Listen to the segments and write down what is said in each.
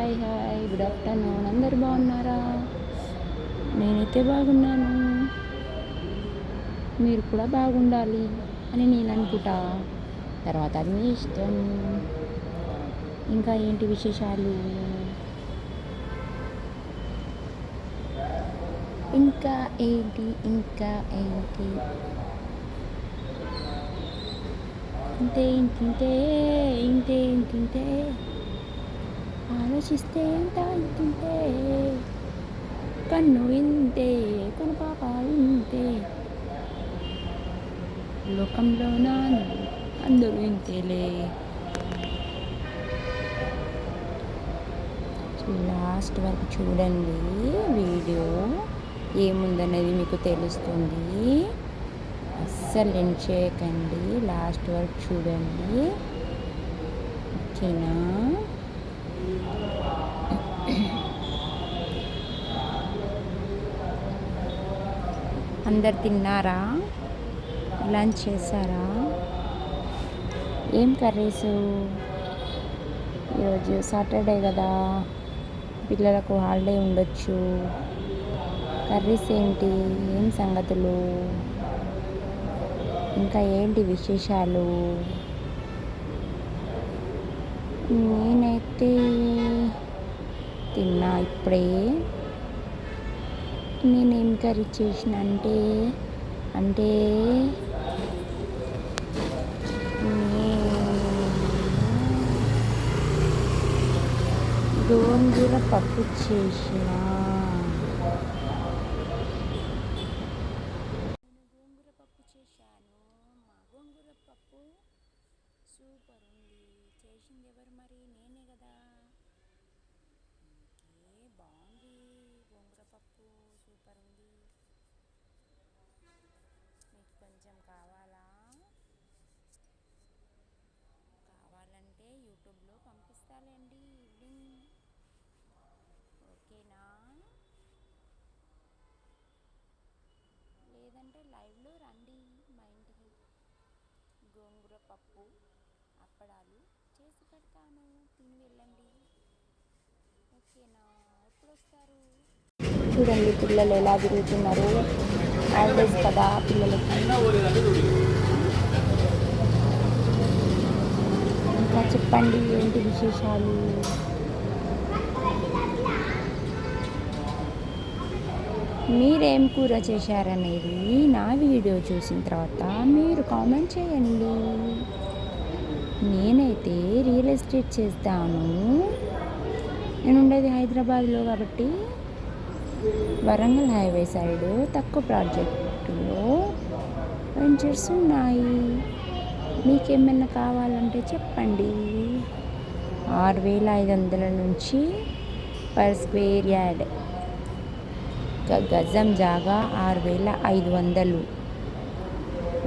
Hi good afternoon. అందరు బాగున్నారా? నేనైతే బాగున్నాను. మీరు కూడా బాగుండాలి అని నేను అనుకుంటా. తర్వాత అది మీ ఇష్టం. ఇంకా ఏంటి విశేషాలు? ఇంకా ఏంటి ఇంతే ఇంతే ఆలోచిస్తే ఇంతే కన్ను ఇంతే కను పాప ఇంతే లోకంలో అందరూ ఇంతేలే. లాస్ట్ వరకు చూడండి, వీడియో ఏముందనేది మీకు తెలుస్తుంది. అస్సలు ఎండ్ చేయకండి, లాస్ట్ వరకు చూడండి, ఓకేనా? అందరు తిన్నారా? లంచ్ చేశారా? ఏం కర్రీసు? ఈరోజు సాటర్డే కదా, పిల్లలకు హాలిడే ఉండొచ్చు. కర్రీస్ ఏంటి? ఏం సంగతులు? ఇంకా ఏంటి విశేషాలు? నేనైతే తిన్నా ఇప్పుడే. నేనేం కర్రీ చేసిన అంటే గోంగూర పప్పు చేసిన. గోంగూర పప్పు చేశాను. మా గోంగూర పప్పు సూపర్ ఉంది. చేసింది ఎవరు మరి? నేనే కదా. బాగుంది, గోంగూర పప్పు సూపర్ ఉంది. మీకు కొంచెం కావాలంటే యూట్యూబ్లో పంపిస్తాలేండి లింక్, ఓకేనా? లేదంటే లైవ్లో రండి మా ఇంటికి. గోంగూర పప్పు అప్పడాలు చేసి పెడతాను, తిని వెళ్ళండి, ఓకేనా? ఎప్పుడు వస్తారు? చూడండి పిల్లలు ఎలా తిరుగుతున్నారు. హాలిడేస్ కదా పిల్లలకి. ఇంకా చెప్పండి, ఏంటి విశేషాలు? మీరేం కూర చేశారనేది నా వీడియో చూసిన తర్వాత మీరు కామెంట్ చేయండి. నేనైతే రియల్ ఎస్టేట్ చేస్తాను. నేను ఉండేది హైదరాబాద్లో కాబట్టి వరంగల్ హైవే సైడ్ తక్కువ ప్రాజెక్టులో వెంచర్స్ ఉన్నాయి. మీకేమైనా కావాలంటే చెప్పండి. 6,500 నుంచి పర్ స్క్వేర్ యార్డ్, గజం జాగా 6,500,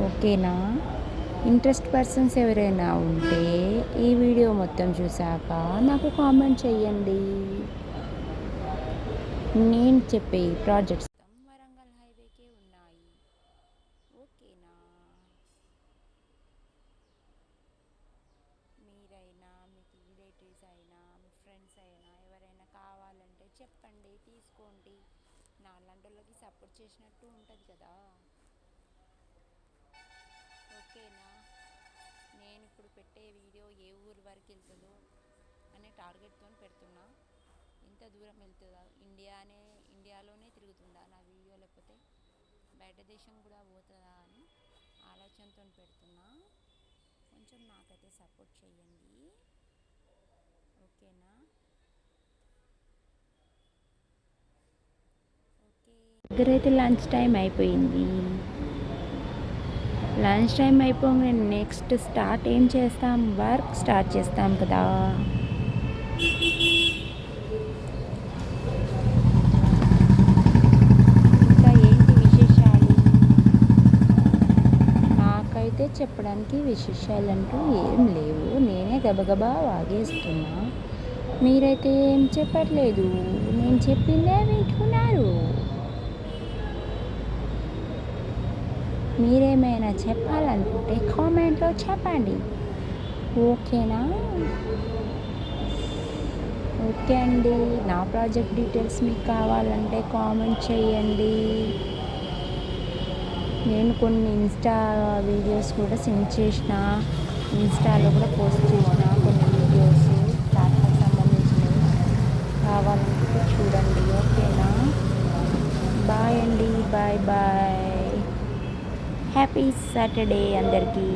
ఓకేనా? ఇంట్రెస్ట్ పర్సన్స్ ఎవరైనా ఉంటే ఈ వీడియో మొత్తం చూశాక నాకు కామెంట్ చేయండి. నేను చెప్పే ప్రాజెక్ట్స్ వరంగల్ హైవేకే ఉన్నాయి, ఓకేనా? మీరైనా, మీకు రిలేటివ్స్ అయినా, మీ ఫ్రెండ్స్ అయినా ఎవరైనా కావాలంటే చెప్పండి, తీసుకోండి. నాలాంటి వాళ్ళకి సపోర్ట్ చేసినట్టు ఉంటుంది కదా, ఓకేనా? నేను ఇప్పుడు పెట్టే వీడియో ఏ ఊరు వరకు వెళ్తుందో అనే టార్గెట్తో పెడుతున్నా. ఎంత దూరం వెళ్తుందా, ఇండియాలోనే తిరుగుతుందా నా వీడియో, లేకపోతే బయట దేశం కూడా పోతుందా అని ఆలోచనతో పెడుతున్నా. కొంచెం నాకైతే సపోర్ట్ చేయండి, ఓకేనా? దగ్గరైతే లంచ్ టైం అయిపోయింది. లంచ్ టైం అయిపోగానే నెక్స్ట్ స్టార్ట్ ఏం చేస్తాం? వర్క్ స్టార్ట్ చేస్తాం కదా. ఇంకా ఏంటి విశేషాలు? నాకైతే చెప్పడానికి విశేషాలు అంటూ ఏం లేవు. నేనే గబగబా వాగేస్తున్నా. మీరైతే ఏం చెప్పట్లేదు, నేను చెప్పిందే వింటున్నారు. మీరేమైనా చెప్పాలనుకుంటే కామెంట్లో చెప్పండి, ఓకేనా? ఓకే అండి, నా ప్రాజెక్ట్ డీటెయిల్స్ మీకు కావాలంటే కామెంట్ చేయండి. నేను కొన్ని ఇన్స్టా వీడియోస్ కూడా సెండ్ చేసిన, ఇన్స్టాలో కూడా పోస్ట్ చేసిన కొన్ని వీడియోస్ ట్రాక్టర్ సంబంధించినవి. కావాలనుకుంటే చూడండి. ఓకేనా? బాయ్ అండి, బాయ్ బాయ్. హ్యాపీ సాటర్డే అందరికీ.